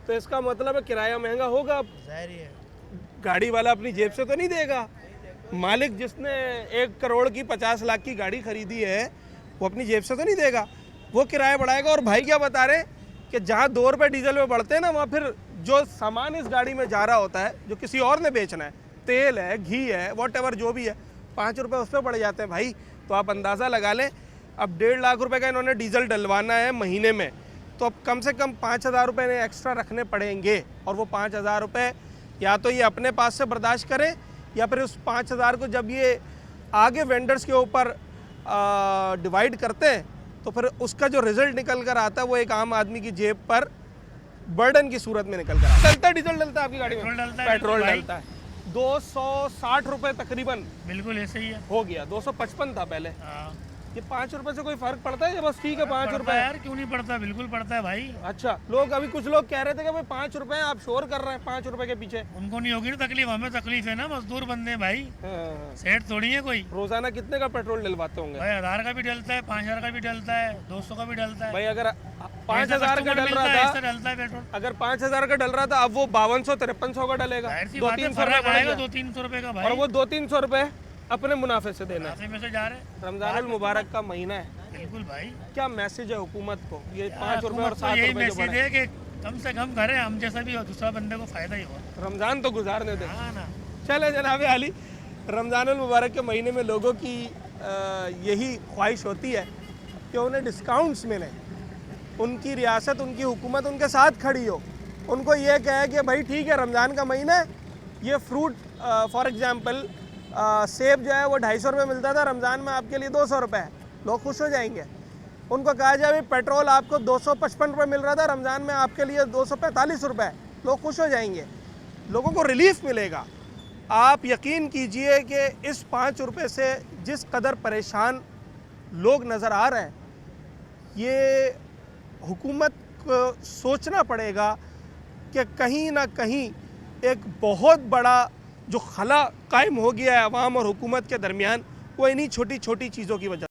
तो इसका मतलब है किराया महंगा होगा अब। जाहिर ही है। गाड़ी वाला अपनी जेब से तो नहीं देगा। मालिक जिसने 1 करोड़ की 50 लाख की गाड़ी खरीदी है वो अपनी जेब से तो नहीं देगा। वो किराया बढ़ाएगा। और भाई क्या बता रहे कि जहाँ 2 रुपये डीजल में बढ़ते हैं ना, वहाँ फिर जो सामान इस गाड़ी में जा रहा होता है, जो किसी और ने बेचना है, तेल है, घी है, वॉट जो भी है, 5 रुपये उस पर बढ़ जाते हैं भाई। तो आप अंदाज़ा लगा लें, अब 1.5 लाख रुपए का इन्होंने डीजल डलवाना है महीने में, तो अब कम से कम 5,000 रुपये इन्हें एक्स्ट्रा रखने पड़ेंगे। और वो 5,000 रुपये या तो ये अपने पास से बर्दाश्त करें, या फिर उस 5,000 को जब ये आगे वेंडर्स के ऊपर डिवाइड करते हैं, तो फिर उसका जो रिजल्ट निकल कर आता है वो एक आम आदमी की जेब पर बर्डन की सूरत में निकल कर आता है। डलता है, डीजल डलता है आपकी गाड़ी में? पेट्रोल डलता है 260 रुपये तकरीबन। बिल्कुल ऐसे ही है। हो गया 255 था पहले। ये 5 रुपए से कोई फर्क पड़ता है? बस ठीक है 5 रुपए यार, क्यों नहीं पड़ता, बिल्कुल पड़ता है भाई। अच्छा, लोग अभी कुछ लोग कह रहे थे कि भाई 5 रुपए आप शोर कर रहे हैं 5 रुपए के पीछे। उनको नहीं होगी ना तकलीफ, हमें तकलीफ है ना, मजदूर बंदे भाई, सेठ थोड़ी है कोई। रोजाना कितने का पेट्रोल डलवाते होंगे भाई? 1000 का भी डलता है, 5000 का भी डलता है, 200 का भी डलता है भाई। अगर 5,000 का डल रहा था, डलता है पेट्रोल। अगर 5,000 का डल रहा था, अब वो 5200-5300 का डलेगा। 200-300 रुपए 200-300 रुपए का भाई। और वो 200-300 रुपए अपने मुनाफे से देना है। में से जा रहे हैं। रमजान अल मुबारक का महीना है, बिल्कुल भाई। क्या मैसेज है हुकूमत को? ये 5 रुपए और 7 यही रुपए जो मैसेज बढ़े, है कि कम से कम करें, हम जैसा भी हो, दूसरा बंदे को फायदा ही हो। रमजान तो गुजारने दे। हाँ ना। चले जनाब अली, रमजान अल मुबारक के महीने में लोगों की यही ख्वाहिश होती है कि उन्हें डिस्काउंट्स मिलें, उनकी रियासत, उनकी हुकूमत उनके साथ खड़ी हो। उनको ये कहे कि भाई ठीक है रमज़ान का महीना है, ये फ्रूट फॉर एग्ज़ाम्पल सेब जो है वो 250 रुपये मिलता था, रमज़ान में आपके लिए 200 रुपये है, लोग खुश हो जाएंगे। उनको कहा जाए भाई पेट्रोल आपको 255 रुपये मिल रहा था, रमज़ान में आपके लिए 245 रुपये है, लोग खुश हो जाएंगे, लोगों को रिलीफ मिलेगा। आप यकीन कीजिए कि इस 5 रुपये से जिस कदर परेशान लोग नज़र आ रहे हैं, ये हुकूमत को सोचना पड़ेगा कि कहीं ना कहीं एक बहुत बड़ा जो खला कायम हो गया है अवाम और हुकूमत के दरमियान, वो इन्हीं छोटी छोटी चीज़ों की वजह।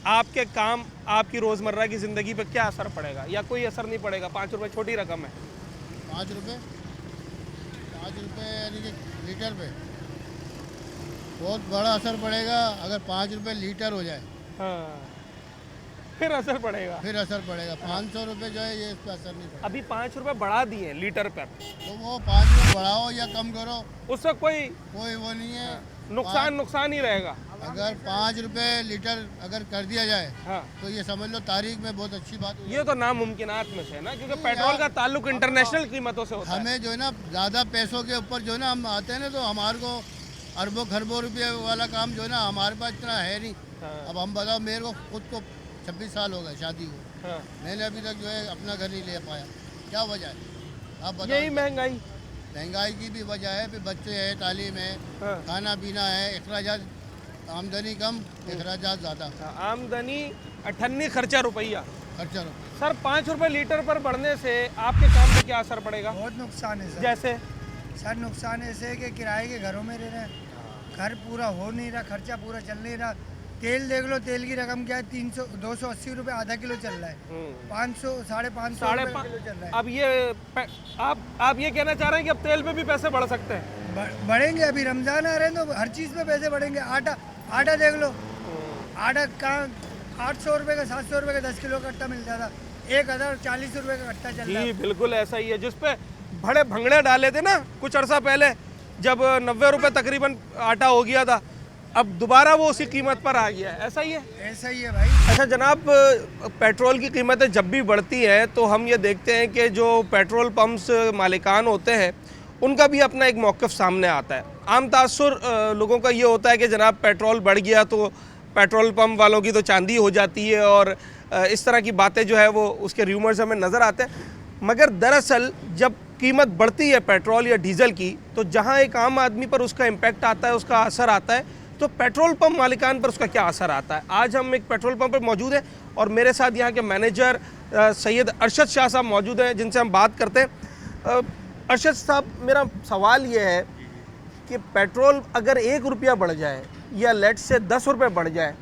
आपके काम, आपकी रोज़मर्रा की ज़िंदगी पे क्या असर पड़ेगा या कोई असर नहीं पड़ेगा? 5 रुपये छोटी रकम है। 5 रुपये यानी कि लीटर पे बहुत बड़ा असर पड़ेगा। अगर 5 रुपये लीटर हो जाए, हाँ, फिर असर पड़ेगा। 500 रुपये जो है ये इस पर असर नहीं पड़ेगा। अभी 5 रुपये बढ़ा दिए लीटर पर, तो वो 5 रुपये बढ़ाओ या कम करो, उससे कोई वो नहीं है। नुकसान ही रहेगा। अगर 5 रुपये लीटर अगर कर दिया जाए, हाँ, तो ये समझ लो तारीख में बहुत अच्छी बात हुई। ये तो नामुमकिनात में से है ना, क्योंकि पेट्रोल का ताल्लुक इंटरनेशनल कीमतों से होता है। हमें जो है ना ज़्यादा पैसों के ऊपर जो है ना हम आते हैं ना, तो हमारे को अरबों खरबों रुपये वाला काम जो है ना हमारे पास इतना है नहीं। अब हम बताओ, मेरे को खुद को 26 साल हो गए शादी को, मैंने अभी तक जो है अपना घर नहीं ले पाया। क्या वजह है आप बताओ? यही महंगाई की भी वजह है, फिर बच्चे हैं, तालीम है, खाना पीना है, अखराजात, आमदनी कम, अखराजात ज़्यादा। आमदनी 98 खर्चा रुपया। सर 5 रुपये लीटर पर बढ़ने से आपके काम पे क्या असर पड़ेगा? बहुत नुकसान है सर। जैसे सर नुकसान ऐसे है कि किराए के घरों में रह रहे हैं, घर पूरा हो नहीं रहा, खर्चा पूरा चल नहीं रहा। तेल देख लो, तेल की रकम क्या है, 280 रुपये आधा किलो चल रहा है, 500 550 किलो चल रहा है। अब ये आप ये कहना चाह रहे हैं कि अब तेल पे भी पैसे बढ़ सकते हैं? बढ़ेंगे, अभी रमज़ान आ रहे हैं तो हर चीज़ पे पैसे बढ़ेंगे। आटा देख लो, आटा कहाँ 800 रुपये का 700 रुपये का 10 किलो का कट्टा मिलता था, 1040 रुपये का कट्टा चल रहा है। जी बिल्कुल ऐसा ही है, जिस पे बड़े भंगड़े डाले थे ना कुछ अर्सा पहले, जब 90 रुपये तकरीबन आटा हो गया था, अब दोबारा वो उसी कीमत पर आ गया है। ऐसा ही है भाई। अच्छा जनाब, पेट्रोल की कीमतें जब भी बढ़ती हैं तो हम ये देखते हैं कि जो पेट्रोल पंप्स मालिकान होते हैं उनका भी अपना एक मौक़िफ़ सामने आता है। आम तासुर लोगों का ये होता है कि जनाब पेट्रोल बढ़ गया तो पेट्रोल पंप वालों की तो चांदी हो जाती है, और इस तरह की बातें जो है वो उसके र्यूमर्स हमें नज़र आते हैं। मगर दरअसल जब कीमत बढ़ती है पेट्रोल या डीज़ल की, तो जहाँ एक आम आदमी पर उसका इम्पेक्ट आता है, उसका असर आता है, तो पेट्रोल पंप मालिकान पर उसका क्या असर आता है। आज हम एक पेट्रोल पंप पर मौजूद हैं और मेरे साथ यहाँ के मैनेजर सैयद अरशद शाह साहब मौजूद हैं, जिनसे हम बात करते हैं। अरशद साहब, मेरा सवाल ये है कि पेट्रोल अगर 1 रुपया बढ़ जाए या लेट से 10 रुपये बढ़ जाए,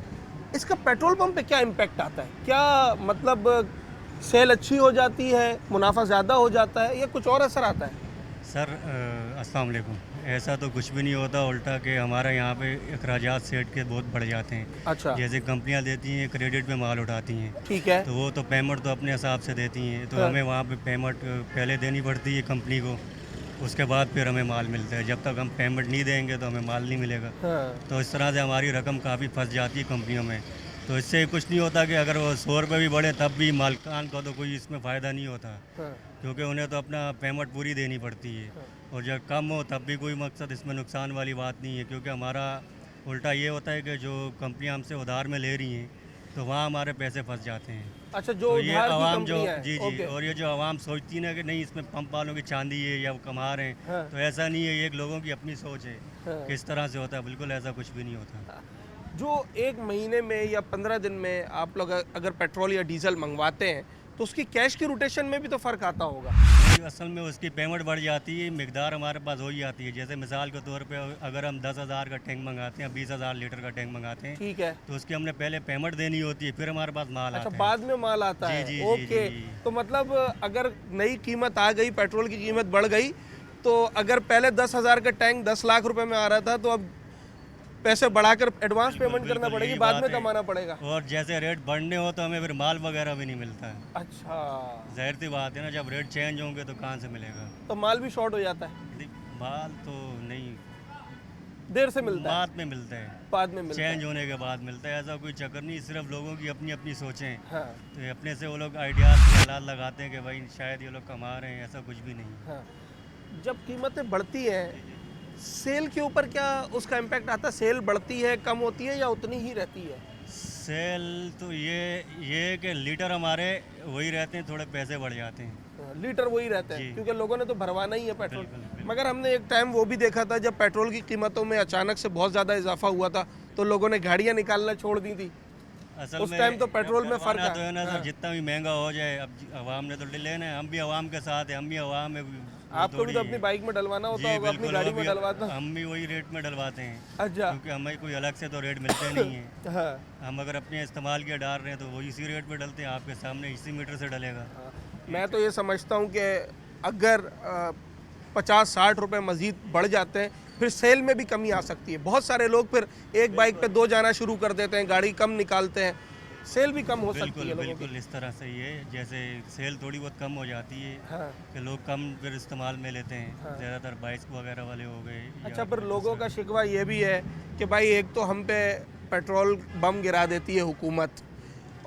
इसका पेट्रोल पंप पे क्या इम्पेक्ट आता है? क्या मतलब सेल अच्छी हो जाती है, मुनाफा ज़्यादा हो जाता है, या कुछ और असर आता है? सर अस्सलाम वालेकुम। ऐसा तो कुछ भी नहीं होता, उल्टा के हमारा यहाँ पे अखराजात सेठ के बहुत बढ़ जाते हैं। अच्छा, जैसे कंपनियाँ देती हैं क्रेडिट में माल उठाती हैं, ठीक है। तो वो तो पेमेंट तो अपने हिसाब से देती हैं, तो हाँ। हमें वहाँ पे पेमेंट पहले देनी पड़ती है कंपनी को, उसके बाद फिर हमें माल मिलता है। जब तक हम पेमेंट नहीं देंगे तो हमें माल नहीं मिलेगा। हाँ। तो इस तरह से हमारी रकम काफ़ी फंस जाती है कंपनियों में। तो इससे कुछ नहीं होता कि अगर वो 100 रुपये भी बढ़े तब भी मालकान को तो कोई इसमें फ़ायदा नहीं होता, हाँ। क्योंकि उन्हें तो अपना पेमेंट पूरी देनी पड़ती है। और जब कम हो तब भी कोई मकसद इसमें नुकसान वाली बात नहीं है, क्योंकि हमारा उल्टा ये होता है कि जो कंपनियां हमसे उधार में ले रही हैं तो वहाँ हमारे पैसे फंस जाते हैं। अच्छा, जो तो ये उधार की आवाम जो कंपनियां हैं, जी जी ओके। और ये जो आवाम सोचती ना कि नहीं इसमें पंप वालों की चांदी है या वो कमा रहे हैं, हाँ। तो ऐसा नहीं है, ये एक लोगों की अपनी सोच है हाँ। किस तरह से होता है। बिल्कुल ऐसा कुछ भी नहीं होता। जो एक महीने में या 15 दिन में आप लोग अगर पेट्रोल या डीजल मंगवाते हैं तो उसकी कैश की रोटेशन में भी तो फ़र्क आता होगा। असल में उसकी पेमेंट बढ़ जाती है, मिकदार हमारे पास हो ही जाती है। जैसे मिसाल के तौर पे अगर हम 10,000 का टैंक मंगाते हैं, 20,000 लीटर का टैंक मंगाते हैं, ठीक है, तो उसकी हमने पहले पेमेंट देनी होती है, फिर हमारे पास माल अच्छा, आता है। बाद में माल आता है। जी, ओके, जी। तो मतलब अगर नई कीमत आ गई, पेट्रोल की कीमत बढ़ गई, तो अगर पहले 10,000 का टैंक 10 लाख रुपए में आ रहा था तो अब पैसे बढ़ाकर एडवांस पेमेंट करना पड़ेगी, यही बाद बात में है। कमाना पड़ेगा। और जैसे रेट बढ़ने हो तो हमें फिर माल वगैरह भी नहीं मिलता है। अच्छा, जाहिर सी बात है ना, जब रेट चेंज होंगे तो कहाँ से मिलेगा। तो माल भी शॉर्ट हो जाता है, माल तो नहीं, देर से मिलता है, बाद में मिलता है, बाद में मिलता चेंज है। होने के बाद मिलता है। ऐसा कोई चक्कर नहीं, सिर्फ लोगों की अपनी अपनी सोचें। हाँ, तो अपने से वो लोग आइडियाज ख्यालात लगाते हैं कि भाई शायद ये लोग कमा रहे हैं, ऐसा कुछ भी नहीं। हाँ। जब कीमतें बढ़ती हैं, सेल के ऊपर क्या उसका इम्पैक्ट आता है? सेल बढ़ती है, कम होती है या उतनी ही रहती है? सेल तो ये कि लीटर हमारे वही रहते हैं, थोड़े पैसे बढ़ जाते हैं। लीटर वही रहता है, जी। क्योंकि लोगों ने तो भरवाना ही है पेट्रोल। बिल्कुल, बिल्कुल। मगर हमने एक टाइम वो भी देखा था जब पेट्रोल की कीमतों में अचानक से बहुत ज़्यादा इजाफा हुआ था तो लोगों ने गाड़ियाँ निकालना छोड़ दी थी। असल उस में टाइम तो पेट्रोल में करवाना फ़र्क तो है ना हाँ। सर, जितना भी महंगा हो जाए, अब आवाम ने तो लेना है, हम भी आवाम के साथ है, हम भी आवाम में आपको भी तो अपनी बाइक में डलवाना होता होगा, अपनी गाड़ी में डलवाता। हम भी वही रेट में डलवाते हैं। अच्छा, क्योंकि हमें कोई अलग से तो रेट मिलते नहीं है। हाँ, हम अगर अपने इस्तेमाल के डाल रहे हैं तो वो इसी रेट पे डलते हैं, आपके सामने इसी मीटर से डलेगा। मैं तो ये समझता हूँ कि अगर 50-60 रुपए मज़ीद बढ़ जाते हैं फिर सेल में भी कमी आ सकती है। बहुत सारे लोग फिर एक बाइक पे 2 जाना शुरू कर देते हैं, गाड़ी कम निकालते हैं, सेल भी कम हो सकती बिल्कुल है लोगों की। बिल्कुल इस तरह से ही है, जैसे सेल थोड़ी बहुत कम हो जाती है हाँ। कि लोग कम फिर इस्तेमाल में लेते हैं। हाँ। ज़्यादातर बाइक्स वगैरह वाले हो गए। अच्छा, या पर लोगों का शिकवा ये भी है कि भाई एक तो हम पे पेट्रोल बम गिरा देती है हुकूमत,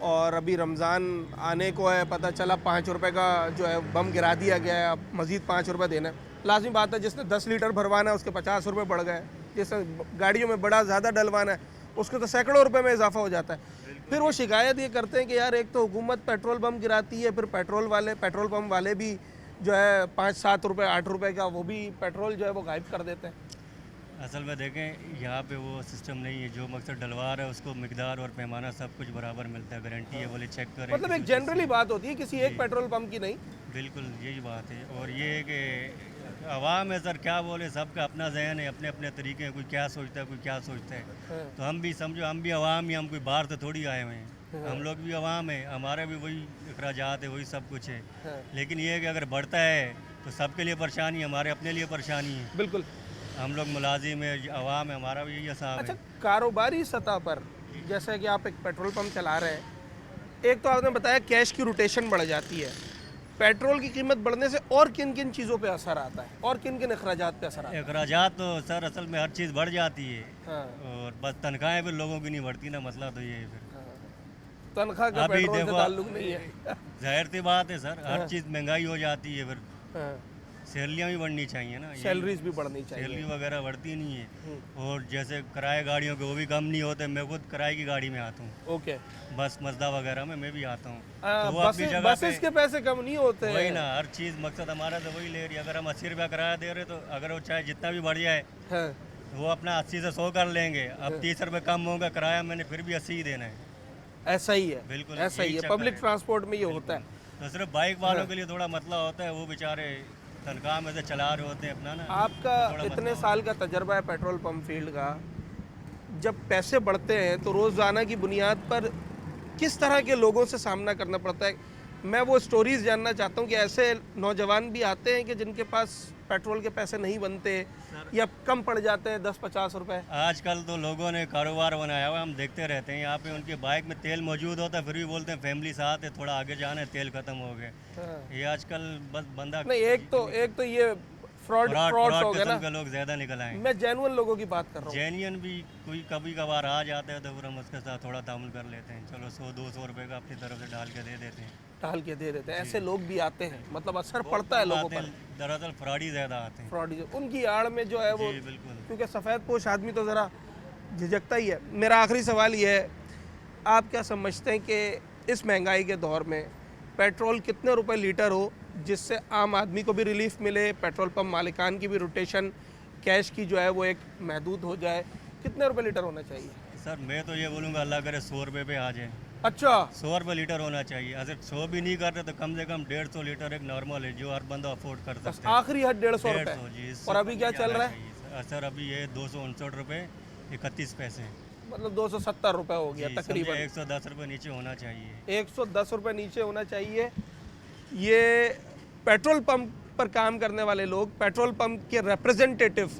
और अभी रमज़ान आने को है, पता चला 5 रुपए का जो है बम गिरा दिया गया है, अब मज़ीद 5 रुपए देना है। लाजमी बात है, जिसने 10 लीटर भरवाना है उसके 50 रुपए बढ़ गए, जिसने गाड़ियों में बड़ा ज़्यादा डलवाना है उसके तो सैकड़ों रुपए में इजाफा हो जाता है। फिर वो शिकायत ये करते हैं कि यार एक तो हुकूमत पेट्रोल बम गिराती है, फिर पेट्रोल पम्प वाले भी जो है 5-7 रुपए 8 रुपए का वो भी पेट्रोल जो है वो गायब कर देते हैं। असल में देखें यहाँ पे वो सिस्टम नहीं है, जो मकसद डलवा रहा है उसको मिकदार और पैमाना सब कुछ बराबर मिलता है, गारंटी है, बोले चेक करें। मतलब एक जनरली बात होती है, किसी एक पेट्रोल पंप की नहीं। बिल्कुल यही बात है। और ये है कि आवाम है सर, क्या बोले, सबका अपना जहन है, अपने अपने तरीके हैं, कोई क्या सोचता है, कोई क्या सोचता है। तो हम भी समझो, हम भी आवाम ही, हम कोई बाहर से थोड़ी आए हुए हैं, हम लोग भी आवाम है, हमारे भी वही अखराजात है, वही सब कुछ है। लेकिन ये है कि अगर बढ़ता है तो सबके लिए परेशानी, हमारे अपने लिए परेशानी है। बिल्कुल, हम लोग मुलाजिम है, आवाम है, हमारा भी यही हिसाब अच्छा, है। कारोबारी सतह पर जैसे कि आप एक पेट्रोल पंप चला रहे हैं, एक तो आपने बताया कैश की रोटेशन बढ़ जाती है, पेट्रोल की कीमत बढ़ने से और किन किन चीज़ों पे असर आता है और किन किन अखराजात पे असर आता है? अखराजात तो सर असल में हर चीज़ बढ़ जाती है। हाँ। और बस तनख्वाहें फिर लोगों की नहीं बढ़ती ना, मसला तो ये है फिर। तनख्वाह का अभी पेट्रोल से देखो, ताल्लुक नहीं है। जाहिर सी बात है सर, हर चीज़ महंगाई हो जाती है, फिर हाँ, सैलरियाँ भी बढ़नी चाहिए ना, सैलरीज भी बढ़नी चाहिए। सैलरी वगैरह बढ़ती नहीं है। और जैसे किराए गाड़ियों के वो भी कम नहीं होते, मैं खुद किराए की गाड़ी में आता हूँ, ओके, बस मजदा वगैरह में मैं भी आता हूँ। तो वो अपनी जगह बसेस के पैसे कम नहीं होते। वही ना, हर चीज़ मकसद हमारा तो वही ले रही है। अगर हम 80 रुपया किराया दे रहे तो अगर वो चाहे जितना भी बढ़ जाए हाँ, तो वो अपना 80 से 100 कर लेंगे। अब 30 रुपये कम होगा किराया, मैंने फिर भी 80 ही देना है। ऐसा ही है, बिल्कुल ऐसा ही यही है, चक्कर पब्लिक है। ट्रांसपोर्ट में ये होता है। तो सिर्फ बाइक वालों के लिए थोड़ा मसला होता है, वो बेचारे तनख्वाह में से चला रहे होते हैं अपना ना। आपका थोड़ा इतने मसला साल का तजर्बा है पेट्रोल पंप फील्ड का, जब पैसे बढ़ते हैं तो रोज़ाना की बुनियाद पर किस तरह के लोगों से सामना करना पड़ता है? मैं वो स्टोरीज जानना चाहता हूँ कि ऐसे नौजवान भी आते हैं कि जिनके पास पेट्रोल के पैसे नहीं बनते या कम पड़ जाते हैं 10-50 रुपए। आजकल तो लोगों ने कारोबार बनाया हुआ है, हम देखते रहते हैं यहाँ पे उनके बाइक में तेल मौजूद होता है, फिर भी बोलते हैं फैमिली साथ है, थोड़ा आगे जाना है, तेल खत्म हो गए। ये आजकल बस बंदा नहीं, एक तो ये फ्रॉड हो गया ना, के लोग ज्यादा निकल आए। मैं जेन्युइन लोगों की बात कर रहा हूँ। जेन्युइन भी कोई कभी कभार आ जाते हैं तो फिर हम उसके साथ थोड़ा तामुल कर लेते हैं, चलो 100-200 रुपए का अपनी तरफ से डाल के दे देते हैं। ऐसे लोग भी आते हैं, मतलब असर पड़ता है लोगों पर। दरअसल फ्रॉडी ज्यादा आते हैं। फ्रॉडी उनकी आड़ में जो है वो, बिल्कुल, क्योंकि सफ़ेद पोश आदमी तो ज़रा झिझकता ही है। मेरा आखिरी सवाल ये है, आप क्या समझते हैं कि इस महंगाई के दौर में पेट्रोल कितने रुपए लीटर हो जिससे आम आदमी को भी रिलीफ मिले, पेट्रोल पंप मालिकान की भी रोटेशन कैश की जो है वो एक महदूद हो जाए, कितने रुपए लीटर होना चाहिए? सर मैं तो ये बोलूँगा अल्लाह करे 100 रुपये पे आ जाए। अच्छा, 100 रुपये लीटर होना चाहिए। अगर 100 भी नहीं करते तो कम से कम 150 लीटर एक नॉर्मल है जो हर बंदा अफोर्ड कर सकता है। आखिरी हद 150 रुपये। जी। और अभी क्या चल रहा है? सर अभी ये 259 रुपये 31 पैसे, मतलब 270 रुपये हो गया तकरीबन। 110 रुपये नीचे होना चाहिए। 110 रुपये नीचे होना चाहिए। ये पेट्रोल पंप पर काम करने वाले लोग, पेट्रोल पंप के रिप्रेजेंटेटिव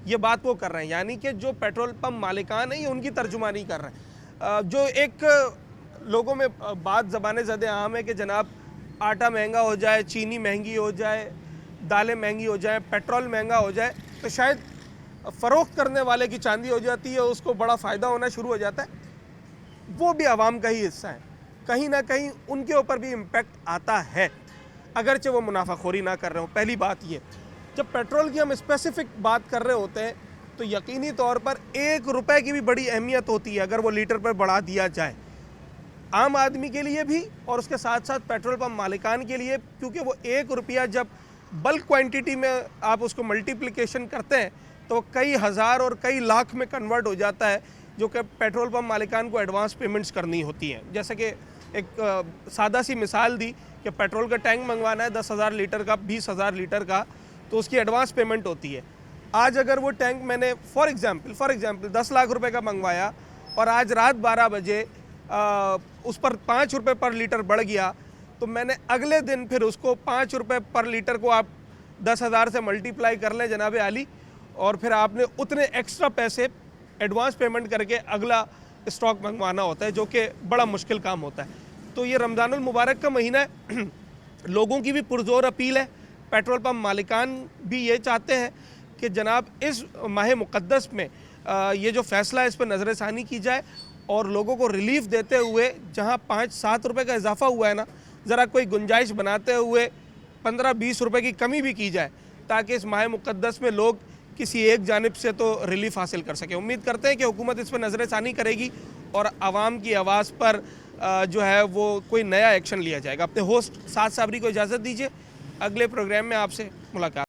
ये बात वो कर रहे हैं, यानी कि जो पेट्रोल पंप मालिकान है ये उनकी तर्जुमानी कर रहे हैं। जो एक लोगों में बात ज़बान ज़द आम है कि जनाब आटा महंगा हो जाए, चीनी महंगी हो जाए, दालें महंगी हो जाए, पेट्रोल महंगा हो जाए तो शायद फ़रोख्त करने वाले की चांदी हो जाती है, उसको बड़ा फ़ायदा होना शुरू हो जाता है। वो भी आवाम का ही हिस्सा है, कहीं ना कहीं उनके ऊपर भी इम्पेक्ट आता है, अगरचे वो मुनाफाखोरी ना कर रहे हो। पहली बात ये, जब पेट्रोल की हम स्पेसिफिक बात कर रहे होते हैं तो यकीनी तौर पर 1 रुपए की भी बड़ी अहमियत होती है अगर वो लीटर पर बढ़ा दिया जाए, आम आदमी के लिए भी और उसके साथ साथ पेट्रोल पंप मालिकान के लिए, क्योंकि वो 1 रुपया जब बल्क क्वांटिटी में आप उसको मल्टीप्लिकेशन करते हैं तो कई हज़ार और कई लाख में कन्वर्ट हो जाता है, जो कि पेट्रोल पंप मालिकान को एडवांस पेमेंट्स करनी होती हैं। जैसे कि एक सादा सी मिसाल दी कि पेट्रोल का टैंक मंगवाना है 10,000 लीटर का, 20,000 लीटर का, तो उसकी एडवांस पेमेंट होती है। आज अगर वो टैंक मैंने फॉर एग्जांपल 10 लाख रुपए का मंगवाया और आज रात 12 बजे उस पर 5 रुपये पर लीटर बढ़ गया, तो मैंने अगले दिन फिर उसको 5 रुपये पर लीटर को आप 10,000 से मल्टीप्लाई कर लें जनाब आली, और फिर आपने उतने एक्स्ट्रा पैसे एडवांस पेमेंट करके अगला स्टॉक मंगवाना होता है, जो कि बड़ा मुश्किल काम होता है। तो ये रमज़ानुल मुबारक का महीना है, लोगों की भी पुरजोर अपील है, पेट्रोल पंप मालिकान भी ये चाहते हैं कि जनाब इस माह मुक़द्दस में ये जो फ़ैसला है इस पर नज़रसानी की जाए और लोगों को रिलीफ देते हुए जहां 5-7 रुपए का इजाफा हुआ है ना, ज़रा कोई गुंजाइश बनाते हुए 15-20 रुपए की कमी भी की जाए, ताकि इस माह मुक़द्दस में लोग किसी एक जानिब से तो रिलीफ हासिल कर सके। उम्मीद करते हैं कि हुकूमत इस पर नज़रसानी करेगी और आवाम की आवाज़ पर जो है वो कोई नया एक्शन लिया जाएगा। अपने होस्ट साद साबरी को इजाज़त दीजिए, अगले प्रोग्राम में आपसे मुलाकात।